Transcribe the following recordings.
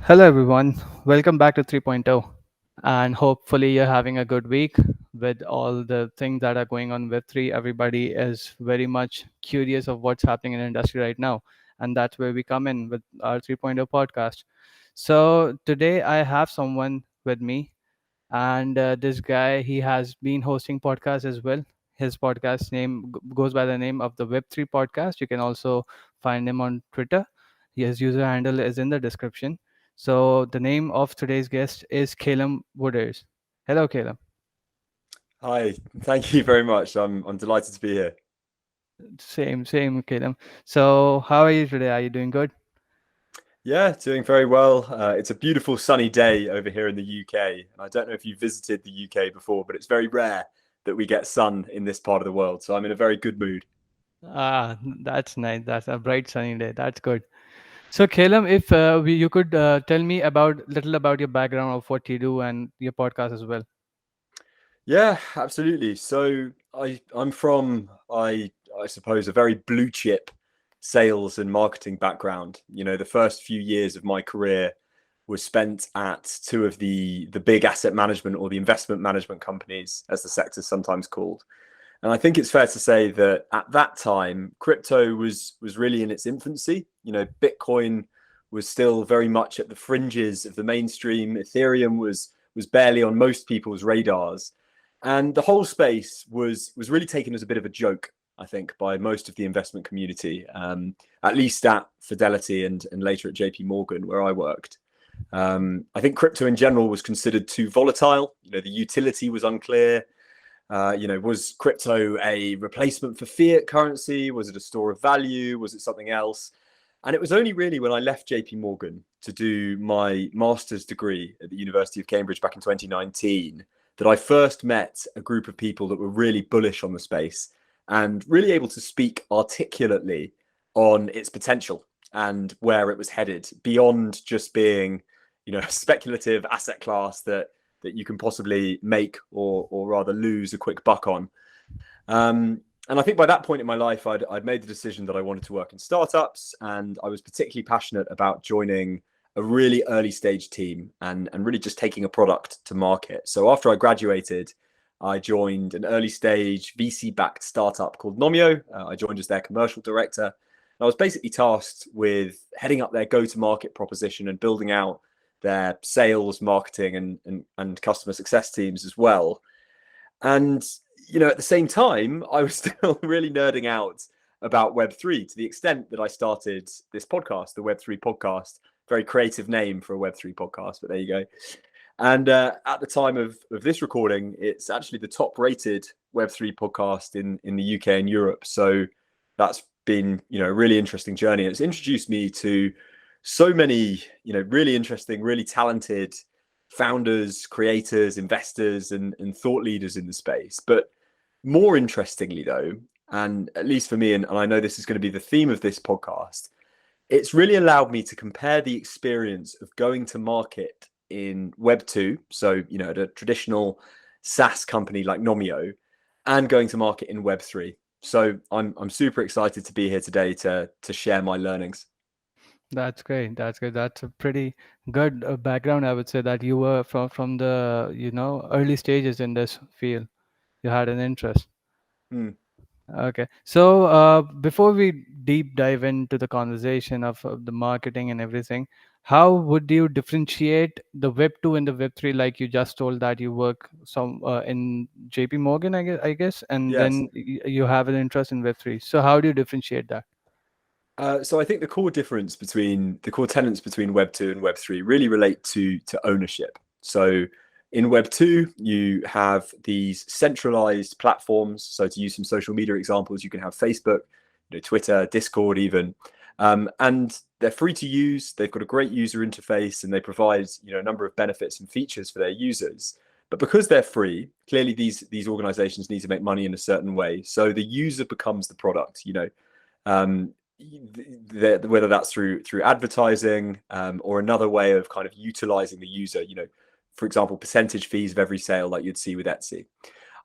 Hello, everyone. Welcome back to 3.0. And hopefully, you're having a good week with all the things that are going on with 3. Everybody is very much curious of what's happening in the industry right now. And that's where we come in with our 3.0 podcast. So, today I have someone with me, and this guy, he has been hosting podcasts as well. His podcast name goes by the name of the Web3 podcast. You can also find him on Twitter. His user handle is in the description. So the name of today's guest is Caleb Wooders. Hello, Caleb. Hi, thank you very much. I'm delighted to be here. Same, Caleb. So how are you today? Are you doing good? Yeah, doing very well. It's a beautiful sunny day over here in the UK. And I don't know if you visited the UK before, but it's very rare that we get sun in this part of the world. So I'm in a very good mood. Ah, that's nice. That's a bright sunny day. That's good. So Caleb, if you could tell me about little about your background of what you do and your podcast as well. Yeah, absolutely. So I'm from I suppose a very blue chip sales and marketing background. You know, the first few years of my career was spent at two of the big asset management or the investment management companies, as the sector's sometimes called. And I think it's fair to say that at that time, crypto was really in its infancy. You know, Bitcoin was still very much at the fringes of the mainstream. Ethereum was barely on most people's radars, and the whole space was really taken as a bit of a joke, I think, by most of the investment community, at least at Fidelity and later at JP Morgan, where I worked. I think crypto in general was considered too volatile. You know, the utility was unclear. Was crypto a replacement for fiat currency? Was it a store of value? Was it something else? And it was only really when I left JP Morgan to do my master's degree at the University of Cambridge back in 2019 that I first met a group of people that were really bullish on the space and really able to speak articulately on its potential and where it was headed beyond just being, a speculative asset class that you can possibly make or rather lose a quick buck on. And I think by that point in my life, I'd made the decision that I wanted to work in startups, and I was particularly passionate about joining a really early stage team and really just taking a product to market. So after I graduated, I joined an early stage VC backed startup called Nomio. I joined as their commercial director. And I was basically tasked with heading up their go to market proposition and building out their sales, marketing, and customer success teams as well. And at the same time, I was still really nerding out about Web3 to the extent that I started this podcast, the Web3 podcast. Very creative name for a Web3 podcast, but there you go. And at the time of this recording, it's actually the top rated Web3 podcast in the UK and Europe. So that's been, a really interesting journey. It's introduced me to so many, really interesting, really talented founders, creators, investors, and thought leaders in the space. But more interestingly, though, and at least for me, and I know this is going to be the theme of this podcast, it's really allowed me to compare the experience of going to market in Web 2, so, at a traditional SaaS company like Nomio, and going to market in Web 3. So I'm super excited to be here today to share my learnings. That's great. That's good. That's a pretty good background, I would say, that you were from the early stages in this field. You had an interest. Hmm. Okay. So before we deep dive into the conversation of the marketing and everything, how would you differentiate the Web 2 and the Web 3? Like you just told that you work some in JP Morgan, I guess, and Yes. then you have an interest in Web 3. So how do you differentiate that? So I think the core tenets between Web 2 and Web 3 really relate to ownership. So in Web 2, you have these centralized platforms. So to use some social media examples, you can have Facebook, Twitter, Discord even. And they're free to use. They've got a great user interface and they provide, a number of benefits and features for their users. But because they're free, clearly these organizations need to make money in a certain way. So the user becomes the product, um, whether that's through advertising or another way of kind of utilizing the user, for example, percentage fees of every sale like you'd see with Etsy.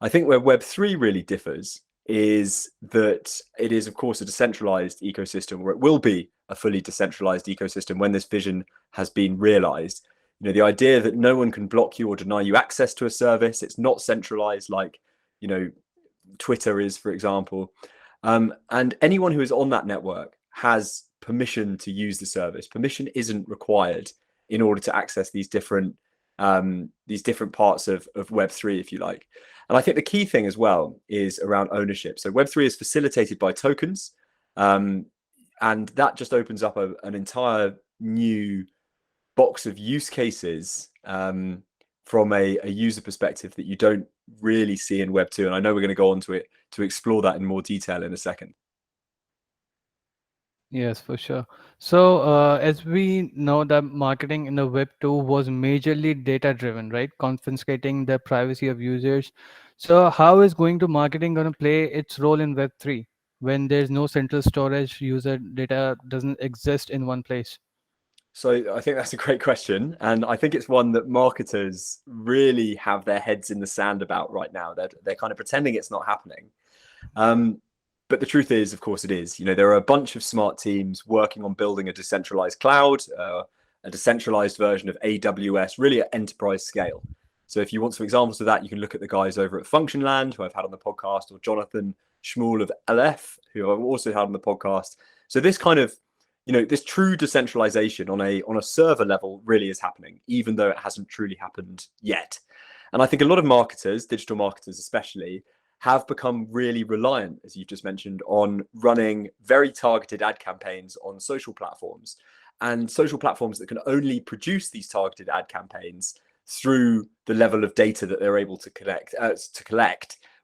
I think where Web3 really differs is that it is, of course, a decentralized ecosystem, or it will be a fully decentralized ecosystem, when this vision has been realized. You know, the idea that no one can block you or deny you access to a service, it's not centralized like, you know, Twitter is, for example. And anyone who is on that network has permission to use the service. Permission isn't required in order to access these different parts of Web3, if you like. And I think the key thing as well is around ownership. So Web3 is facilitated by tokens, and that just opens up an entire new box of use cases from a user perspective that you don't really see in Web2. And I know we're going to go on to it to explore that in more detail in a second. Yes, for sure. So, as we know, that marketing in the Web 2 was majorly data driven, right? Confiscating the privacy of users. So, how is going to marketing going to play its role in Web 3 when there's no central storage, user data doesn't exist in one place? So I think that's a great question. And I think it's one that marketers really have their heads in the sand about right now. They're kind of pretending it's not happening. But the truth is, of course, it is. You know, there are a bunch of smart teams working on building a decentralized cloud, a decentralized version of AWS, really at enterprise scale. So if you want some examples of that, you can look at the guys over at Functionland, who I've had on the podcast, or Jonathan Schmuel of LF, who I've also had on the podcast. So this kind of, you know, this true decentralization on a server level really is happening, even though it hasn't truly happened yet. And I think a lot of marketers, digital marketers especially, have become really reliant, as you've just mentioned, on running very targeted ad campaigns on social platforms, and social platforms that can only produce these targeted ad campaigns through the level of data that they're able to collect,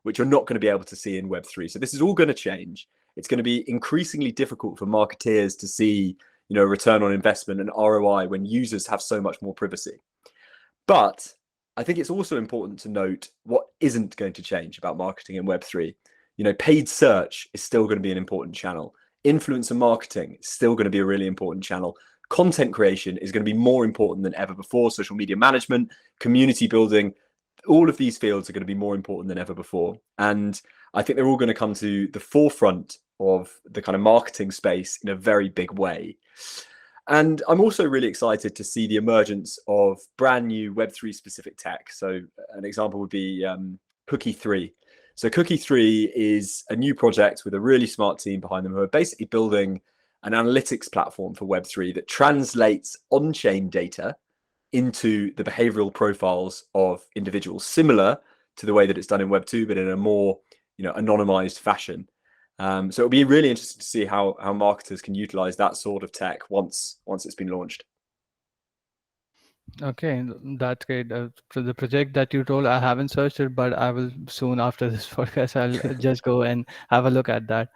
which you're not going to be able to see in Web3. So this is all going to change. It's going to be increasingly difficult for marketeers to see, you know, return on investment and ROI when users have so much more privacy. But I think it's also important to note what isn't going to change about marketing in Web3. You know, paid search is still going to be an important channel. Influencer marketing is still going to be a really important channel. Content creation is going to be more important than ever before. Social media management, community building, all of these fields are going to be more important than ever before. And I think they're all going to come to the forefront of the kind of marketing space in a very big way. And I'm also really excited to see the emergence of brand new Web3 specific tech. So an example would be Cookie 3. So Cookie 3 is a new project with a really smart team behind them who are basically building an analytics platform for Web3 that translates on-chain data into the behavioral profiles of individuals, similar to the way that it's done in Web2, but in a more, you know, anonymized fashion. So it'll be really interesting to see how marketers can utilize that sort of tech once it's been launched. Okay, that's great. For the project that you told, I haven't searched it, but I will soon after this podcast. I'll just go and have a look at that.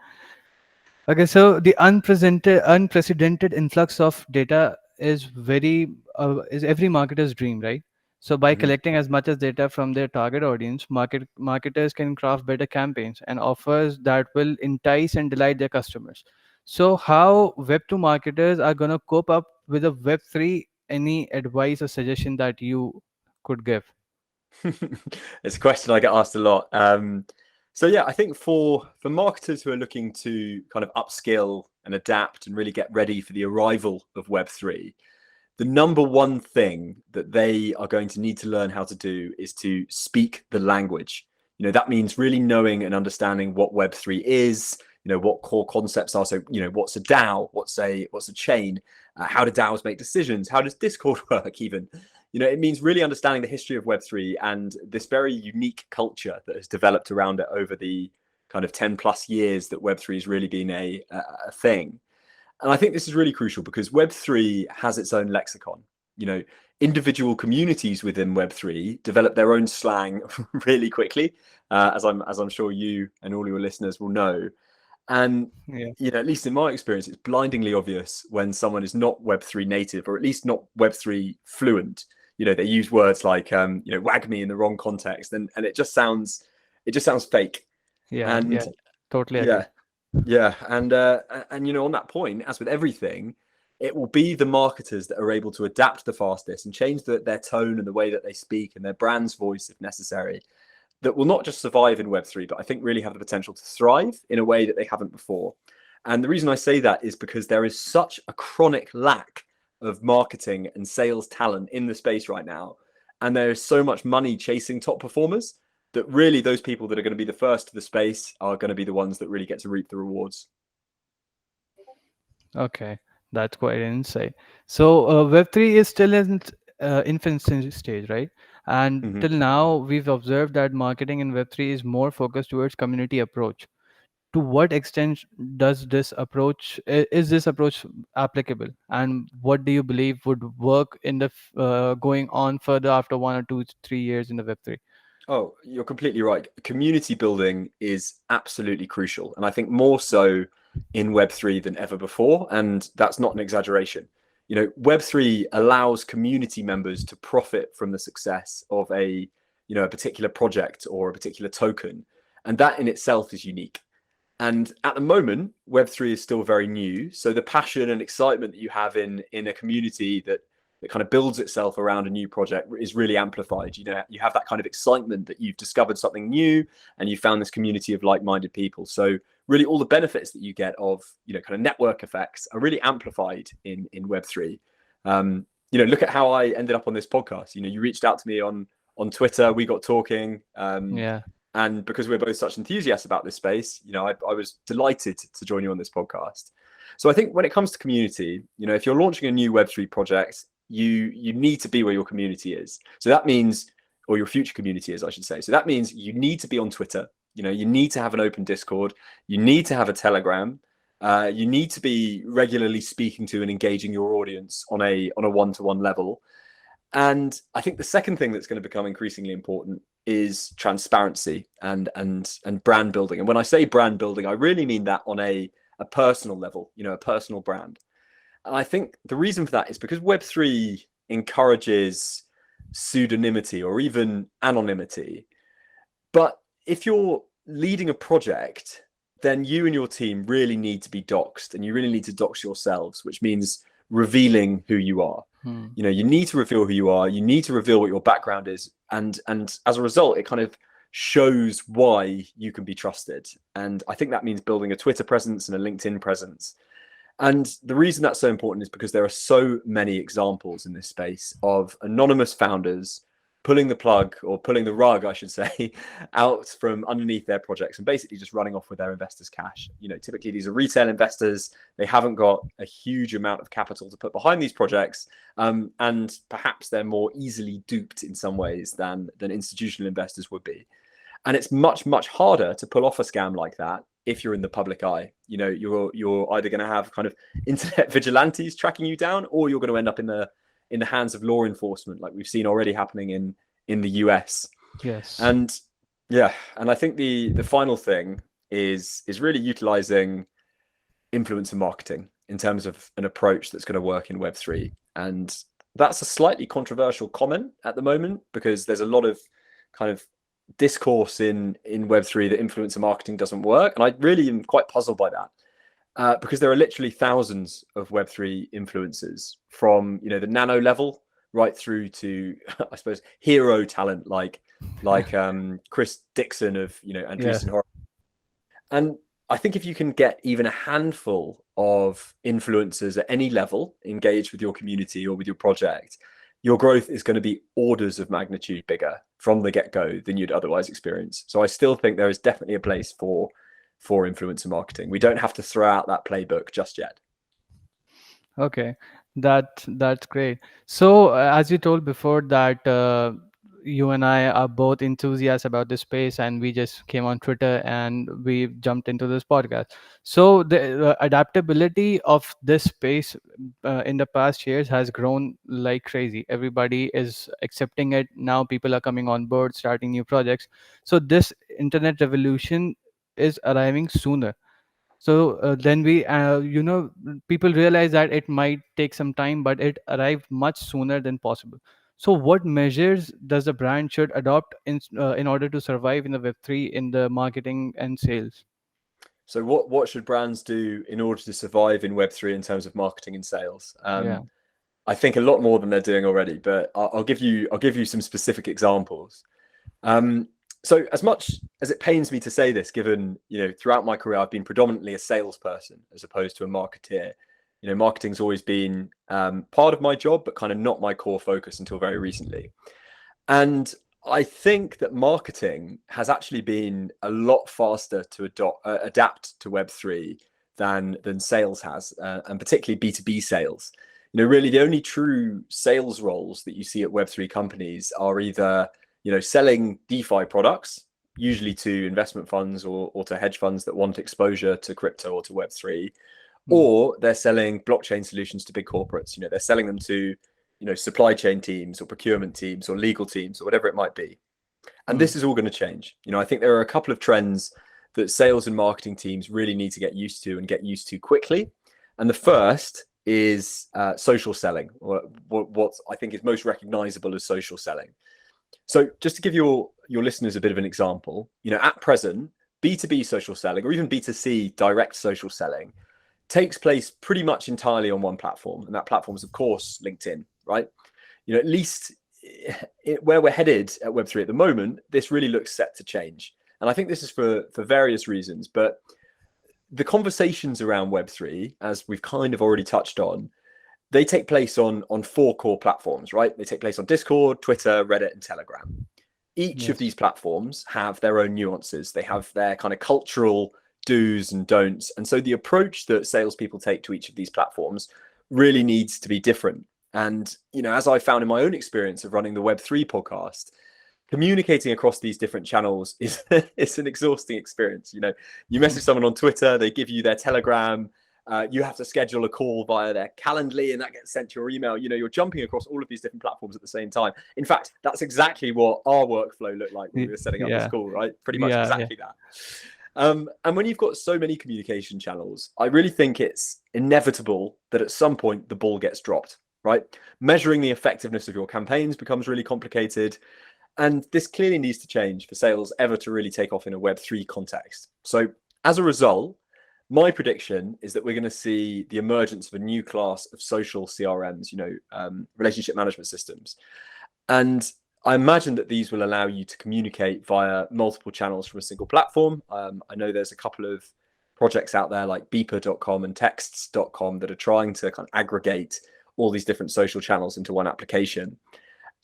Okay, so the unprecedented influx of data is is every marketer's dream, right? So by Mm-hmm. collecting as much as data from their target audience, marketers can craft better campaigns and offers that will entice and delight their customers. So how Web2 marketers are gonna cope up with a Web3? Any advice or suggestion that you could give? It's a question I get asked a lot. So yeah, I think for marketers who are looking to kind of upskill and adapt and really get ready for the arrival of Web3, the number one thing that they are going to need to learn how to do is to speak the language. You know, that means really knowing and understanding what Web3 is, you know, what core concepts are. So, you know, what's a DAO? What's a chain? How do DAOs make decisions? How does Discord work even? You know, it means really understanding the history of Web3 and this very unique culture that has developed around it over the kind of 10 plus years that Web3 has really been a thing. And I think this is really crucial because Web3 has its own lexicon. You know, individual communities within Web3 develop their own slang really quickly, as I'm sure you and all your listeners will know. And Yeah. you know, at least in my experience, it's blindingly obvious when someone is not Web3 native, or at least not Web3 fluent. You know, they use words like you know, wag me in the wrong context, and it just sounds fake. Yeah, yeah, And totally agree. yeah, yeah, and you know, on that point, as with everything, it will be the marketers that are able to adapt the fastest and change their tone and the way that they speak and their brand's voice if necessary, that will not just survive in Web3, but I think really have the potential to thrive in a way that they haven't before. And the reason I say that is because there is such a chronic lack of marketing and sales talent in the space right now. And there is so much money chasing top performers that really those people that are going to be the first to the space are going to be the ones that really get to reap the rewards. Okay, that's quite an insight. So Web3 is still in its infancy stage, right? And Mm-hmm. till now, we've observed that marketing in Web3 is more focused towards community approach. To what extent does this approach is this approach applicable, and what do you believe would work in the going on further after 1 or 2 3 years in the Web3? Oh, you're completely right. Community building is absolutely crucial. And I think more so in Web3 than ever before. And that's not an exaggeration. You know, Web3 allows community members to profit from the success of a particular project or a particular token. And that in itself is unique. And at the moment, Web3 is still very new. So the passion and excitement that you have in a community that kind of builds itself around a new project is really amplified. You know, you have that kind of excitement that you've discovered something new and you found this community of like-minded people. So really all the benefits that you get of, kind of network effects are really amplified in Web3. Look at how I ended up on this podcast. You reached out to me on Twitter, we got talking. Yeah. And because we're both such enthusiasts about this space, I was delighted to join you on this podcast. So I think when it comes to community, if you're launching a new Web3 project, you need to be where your community is. So that means, or your future community is, I should say. So that means you need to be on Twitter. You need to have an open Discord. You need to have a Telegram. You need to be regularly speaking to and engaging your audience on a one-to-one level. And I think the second thing that's going to become increasingly important is transparency and brand building. And when I say brand building, I really mean that on a personal level, a personal brand. And I think the reason for that is because Web3 encourages pseudonymity or even anonymity. But if you're leading a project, then you and your team really need to be doxed, and you really need to dox yourselves, which means revealing who you are. Hmm. You need to reveal who you are. You need to reveal what your background is. And as a result, it kind of shows why you can be trusted. And I think that means building a Twitter presence and a LinkedIn presence. And the reason that's so important is because there are so many examples in this space of anonymous founders pulling the plug, or pulling the rug, I should say, out from underneath their projects and basically just running off with their investors' cash. Typically these are retail investors. They haven't got a huge amount of capital to put behind these projects. And perhaps they're more easily duped in some ways than institutional investors would be. And it's much, much harder to pull off a scam like that if you're in the public eye. You're either going to have kind of internet vigilantes tracking you down, or you're going to end up in the hands of law enforcement, like we've seen already happening in the US. Yes. And I think the final thing is really utilizing influencer marketing in terms of an approach that's going to work in Web3. And that's a slightly controversial comment at the moment, because there's a lot of kind of discourse in Web3 that influencer marketing doesn't work. And I really am quite puzzled by that. Because there are literally thousands of Web3 influencers, from the nano level right through to I suppose hero talent like Chris Dixon of Andreessen Horowitz. And I think if you can get even a handful of influencers at any level engaged with your community or with your project, your growth is going to be orders of magnitude bigger from the get-go than you'd otherwise experience. So I still think there is definitely a place for influencer marketing. We don't have to throw out that playbook just yet. Okay, that's great. So, as you told before that you and I are both enthusiasts about this space, and we just came on Twitter and we jumped into this podcast. So, the adaptability of this space in the past years has grown like crazy. Everybody is accepting it now. People are coming on board, starting new projects. So, this internet revolution is arriving sooner. So then people realize that it might take some time, but it arrived much sooner than possible. So what measures does the brand should adopt in order to survive in the Web3 in the marketing and sales? So what should brands do in order to survive in Web3 in terms of marketing and sales? Yeah. I think a lot more than they're doing already, but I'll give you some specific examples. So as much as it pains me to say this, given, throughout my career, I've been predominantly a salesperson as opposed to a marketeer. Marketing's always been part of my job, but kind of not my core focus until very recently. And I think that marketing has actually been a lot faster to adapt to Web3 than sales has, and particularly B2B sales. Really the only true sales roles that you see at Web3 companies are either, selling DeFi products, usually to investment funds or to hedge funds that want exposure to crypto or to Web3, or they're selling blockchain solutions to big corporates. They're selling them to, supply chain teams or procurement teams or legal teams or whatever it might be. And this is all going to change. I think there are a couple of trends that sales and marketing teams really need to get used to and get used to quickly. And the first is social selling, or what I think is most recognizable as social selling. So just to give your listeners a bit of an example, at present, B2B social selling or even B2C direct social selling takes place pretty much entirely on one platform. And that platform is, of course, LinkedIn, right? At least where we're headed at Web3 at the moment, this really looks set to change. And I think this is for various reasons. But the conversations around Web3, as we've kind of already touched on, they take place on 4 core platforms, right? They take place on Discord, Twitter, Reddit, and Telegram. Each of these platforms have their own nuances. They have their kind of cultural do's and don'ts. And so the approach that salespeople take to each of these platforms really needs to be different. And, as I found in my own experience of running the Web3 podcast, communicating across these different channels is it's an exhausting experience. You message someone on Twitter, they give you their Telegram, you have to schedule a call via their Calendly, and that gets sent to your email. You're jumping across all of these different platforms at the same time. In fact, that's exactly what our workflow looked like when we were setting up this call, right? Pretty much exactly that. And when you've got so many communication channels, I really think it's inevitable that at some point the ball gets dropped, right? Measuring the effectiveness of your campaigns becomes really complicated. And this clearly needs to change for sales ever to really take off in a Web3 context. So as a result, my prediction is that we're going to see the emergence of a new class of social CRMs, relationship management systems. And I imagine that these will allow you to communicate via multiple channels from a single platform. I know there's a couple of projects out there like beeper.com and texts.com that are trying to kind of aggregate all these different social channels into one application.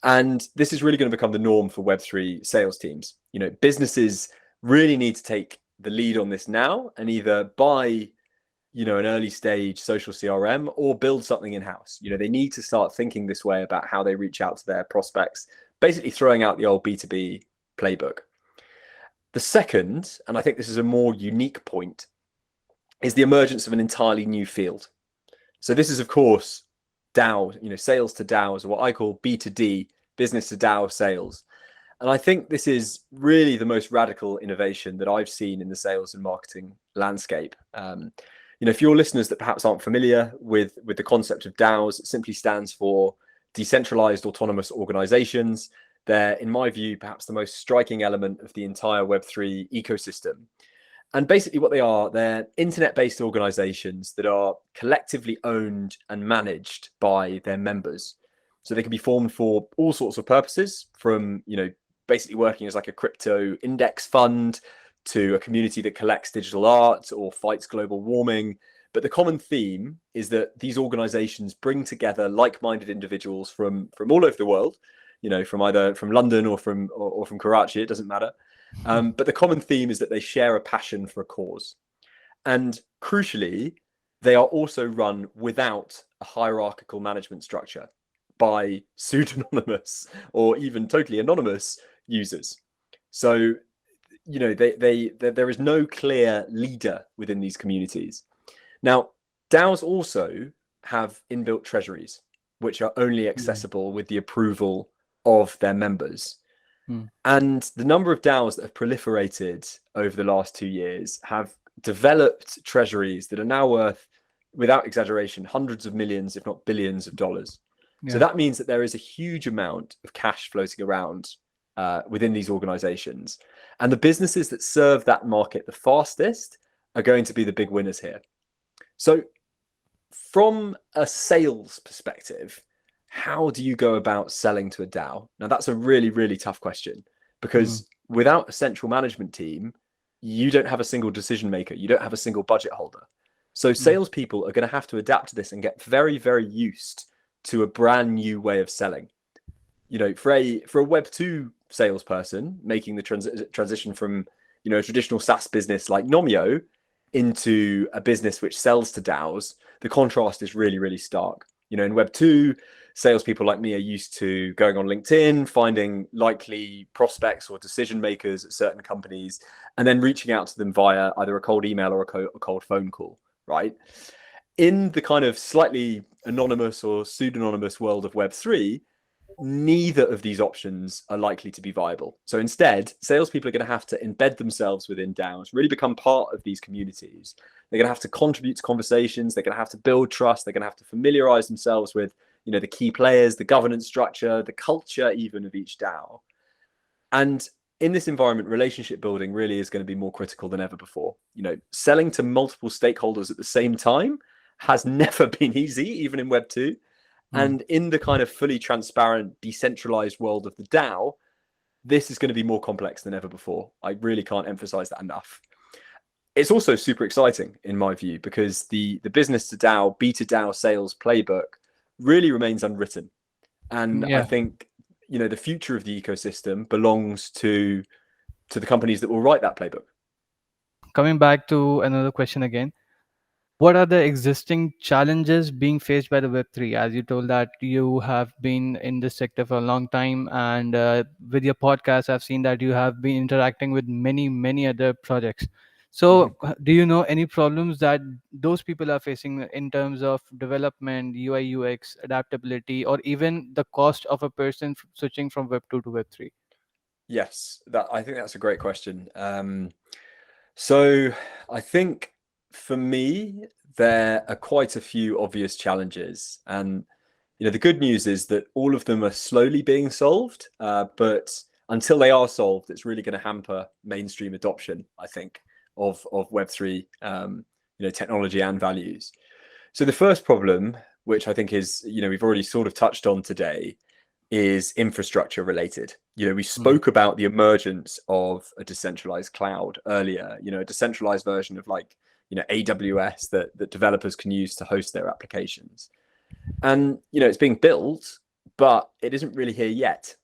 And this is really going to become the norm for Web3 sales teams. Businesses really need to take the lead on this now and either buy, an early stage social CRM or build something in-house. They need to start thinking this way about how they reach out to their prospects, basically throwing out the old B2B playbook. The second, and I think this is a more unique point, is the emergence of an entirely new field. So this is, of course, DAO, sales to DAOs, or what I call B2D, business to DAO sales. And I think this is really the most radical innovation that I've seen in the sales and marketing landscape. For your listeners that perhaps aren't familiar with the concept of DAOs, it simply stands for decentralized autonomous organizations. They're, in my view, perhaps the most striking element of the entire Web3 ecosystem. And basically what they are, they're internet-based organizations that are collectively owned and managed by their members. So they can be formed for all sorts of purposes, from, basically working as like a crypto index fund to a community that collects digital art or fights global warming. But the common theme is that these organizations bring together like-minded individuals from all over the world, from either from London or from Karachi, it doesn't matter. But the common theme is that they share a passion for a cause. And crucially, they are also run without a hierarchical management structure by pseudonymous or even totally anonymous users. So, there is no clear leader within these communities. Now, DAOs also have inbuilt treasuries, which are only accessible with the approval of their members. And the number of DAOs that have proliferated over the last 2 years have developed treasuries that are now worth, without exaggeration, hundreds of millions, if not billions of dollars. So that means that there is a huge amount of cash floating around within these organizations. And the businesses that serve that market the fastest are going to be the big winners here. So from a sales perspective, how do you go about selling to a DAO? Now, that's a really, really tough question, because without a central management team, you don't have a single decision maker. You don't have a single budget holder. So salespeople are going to have to adapt to this and get very, very used to a brand new way of selling. For a Web2 salesperson making the transition from a traditional SaaS business like Nomio into a business which sells to DAOs, the contrast is really, really stark. In Web2, salespeople like me are used to going on LinkedIn, finding likely prospects or decision makers at certain companies, and then reaching out to them via either a cold email or a cold phone call, right? In the kind of slightly anonymous or pseudonymous world of Web3, neither of these options are likely to be viable. So instead, salespeople are going to have to embed themselves within DAOs, really become part of these communities. They're going to have to contribute to conversations. They're going to have to build trust. They're going to have to familiarize themselves with, the key players, the governance structure, the culture even of each DAO. And in this environment, relationship building really is going to be more critical than ever before. Selling to multiple stakeholders at the same time has never been easy, even in Web2. And in the kind of fully transparent, decentralized world of the DAO, this is going to be more complex than ever before. I really can't emphasize that enough. It's also super exciting, in my view, because the business to DAO, B to DAO sales playbook really remains unwritten. And I think, the future of the ecosystem belongs to the companies that will write that playbook. Coming back to another question again, what are the existing challenges being faced by the Web3? As you told that you have been in this sector for a long time, and with your podcast, I've seen that you have been interacting with many, many other projects. So, do you know any problems that those people are facing in terms of development, UI, UX, adaptability, or even the cost of a person switching from Web2 to Web3? Yes, I think that's a great question. So I think for me, there are quite a few obvious challenges. And, the good news is that all of them are slowly being solved. But until they are solved, it's really going to hamper mainstream adoption, I think, of Web3, technology and values. So the first problem, which I think is, we've already sort of touched on today, is infrastructure related. We spoke about the emergence of a decentralized cloud earlier, a decentralized version of AWS that developers can use to host their applications. And, it's being built, but it isn't really here yet.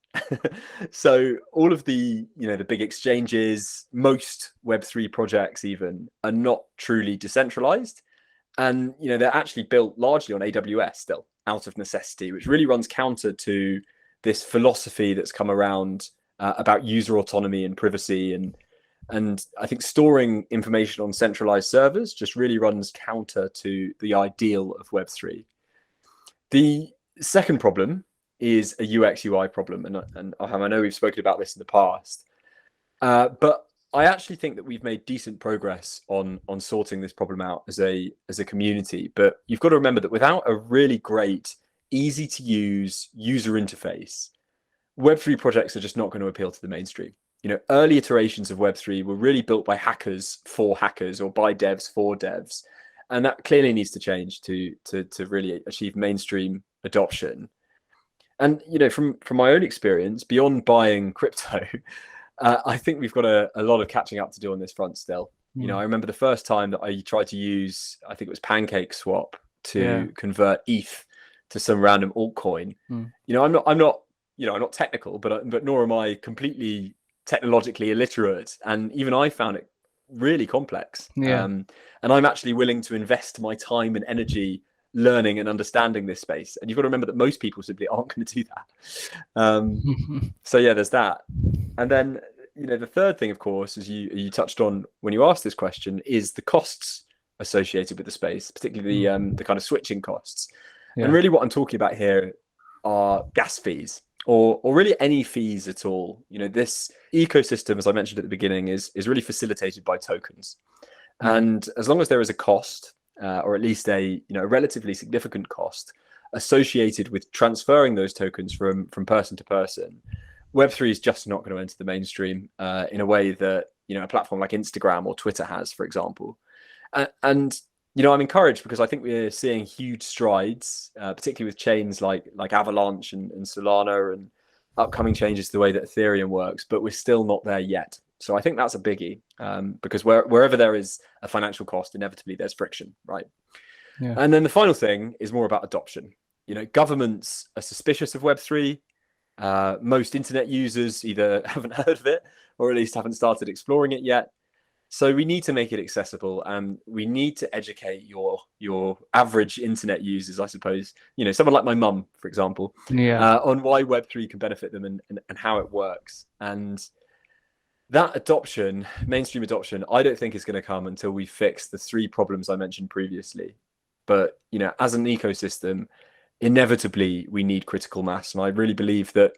So all of the, the big exchanges, most Web3 projects even, are not truly decentralized. And, they're actually built largely on AWS still, out of necessity, which really runs counter to this philosophy that's come around about user autonomy and privacy. And I think storing information on centralized servers just really runs counter to the ideal of Web3. The second problem is a UX UI problem. And I know we've spoken about this in the past, but I actually think that we've made decent progress on sorting this problem out as a community. But you've got to remember that without a really great, easy to use user interface, Web3 projects are just not going to appeal to the mainstream. Early iterations of Web3 were really built by hackers for hackers or by devs for devs. And that clearly needs to change to really achieve mainstream adoption. And, from my own experience, beyond buying crypto, I think we've got a lot of catching up to do on this front still. I remember the first time that I tried to use, I think it was Pancake Swap to convert ETH to some random altcoin. I'm not technical, but nor am I completely technologically illiterate. And even I found it really complex. And I'm actually willing to invest my time and energy learning and understanding this space. And you've got to remember that most people simply aren't going to do that. So yeah, there's that. And then, the third thing, of course, as you touched on when you asked this question, is the costs associated with the space, particularly the kind of switching costs. And really what I'm talking about here are gas fees or really any fees at all. This ecosystem, as I mentioned at the beginning, is really facilitated by tokens. And as long as there is a cost, or at least a relatively significant cost associated with transferring those tokens from person to person, Web3 is just not going to enter the mainstream in a way that a platform like Instagram or Twitter has, for example. And I'm encouraged because I think we're seeing huge strides, particularly with chains like Avalanche and Solana upcoming changes to the way that Ethereum works, but we're still not there yet. So I think that's a biggie, because wherever there is a financial cost, inevitably there's friction, right? Yeah. And then the final thing is more about adoption. Governments are suspicious of Web3. Most internet users either haven't heard of it or at least haven't started exploring it yet. So we need to make it accessible, and we need to educate your average internet users, I suppose. Someone like my mum, for example, Yeah. on why Web3 can benefit them, and how it works. And that adoption, mainstream adoption, I don't think is going to come until we fix the three problems I mentioned previously. But as an ecosystem, inevitably we need critical mass, and I really believe that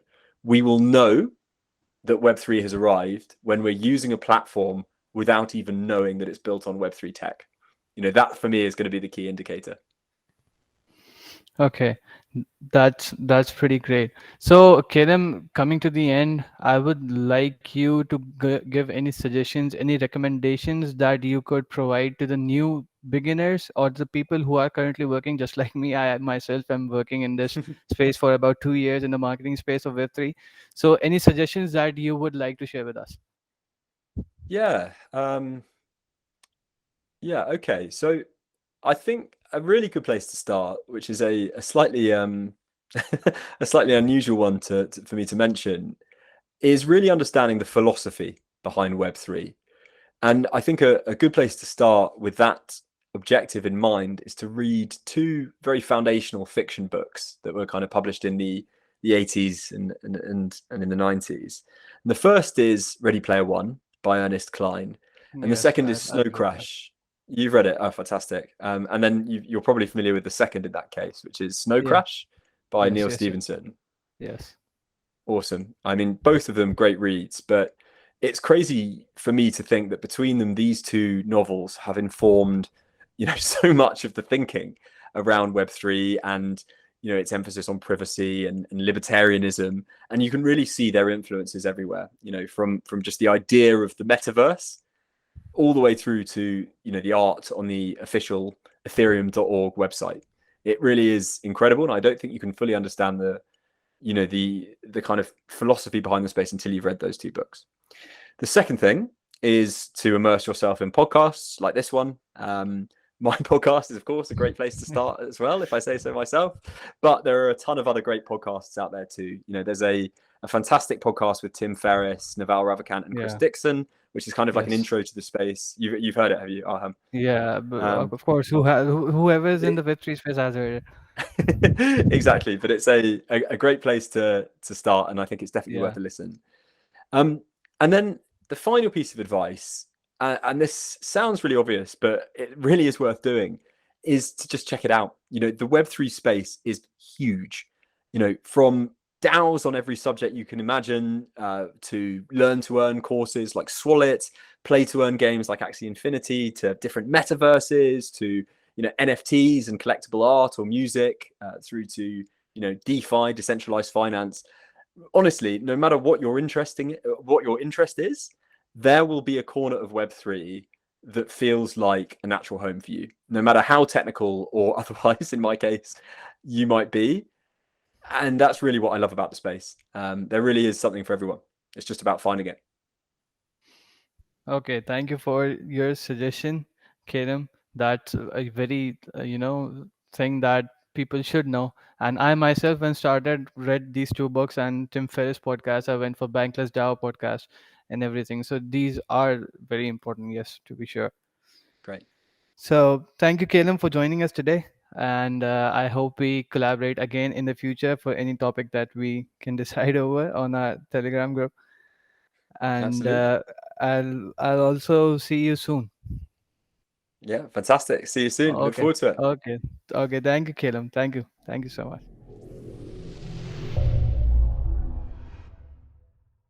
we will know that Web3 has arrived when we're using a platform without even knowing that it's built on Web3 tech. That for me is going to be the key indicator. Okay, that's pretty great. So, Kerem, coming to the end, I would like you to give any suggestions, any recommendations that you could provide to the new beginners or the people who are currently working, just like me. I myself am working in this space for about 2 years in the marketing space of Web3. So, any suggestions that you would like to share with us? Yeah. Yeah. Okay. So I think a really good place to start, which is a slightly a slightly unusual one for me to mention, is really understanding the philosophy behind Web3. And I think a good place to start with that objective in mind is to read two very foundational fiction books that were kind of published in the 80s and in the 90s. And the first is Ready Player One by Ernest Cline, and the Yes, second is Snow I've read that. Crash. You've read it. Oh, fantastic. And then you're probably familiar with the second in that case, which is Snow Yeah. Crash by Yes. Neil Yes. Yes. Stephenson. Yes. Awesome. I mean, both of them great reads, but it's crazy for me to think that between them, these two novels have informed, so much of the thinking around Web3, and its emphasis on privacy and libertarianism. And you can really see their influences everywhere. From just the idea of the metaverse all the way through to the art on the official Ethereum.org website. It really is incredible, and I don't think you can fully understand the kind of philosophy behind the space until you've read those two books. The second thing is to immerse yourself in podcasts like this one. My podcast is, of course, a great place to start as well, if I say so myself. But there are a ton of other great podcasts out there too. There's a fantastic podcast with Tim Ferriss, Naval Ravikant, and Chris Yeah. Dixon, which is kind of like an Yes. intro to the space. You've heard it, have you, Arham? Yeah, but Um, of course, whoever is in it, the Web3 space has heard it. exactly, but it's a great place to start, and I think it's definitely Yeah. worth a listen. And then the final piece of advice, and this sounds really obvious, but it really is worth doing, is to just check it out. The Web3 space is huge. From DAOs on every subject you can imagine, to learn to earn courses like Swallet, play to earn games like Axie Infinity, to different metaverses, to NFTs and collectible art or music, through to DeFi, decentralized finance. Honestly, no matter what your interest is, there will be a corner of Web3 that feels like a natural home for you, no matter how technical or otherwise, in my case, you might be. And that's really what I love about the space. There really is something for everyone. It's just about finding it. Okay, thank you for your suggestion, Kerem. That's a very, thing that people should know. And I myself, when started, read these two books and Tim Ferriss podcast. I went for Bankless DAO podcast and everything. So these are very important, yes, to be sure. Great. So thank you, Kerem, for joining us today. And I hope we collaborate again in the future for any topic that we can decide over on our Telegram group. And Absolutely. I'll also see you soon. Yeah, fantastic. See you soon. Look Okay, forward to it. okay, okay. Thank you, Caleb. Thank you so much.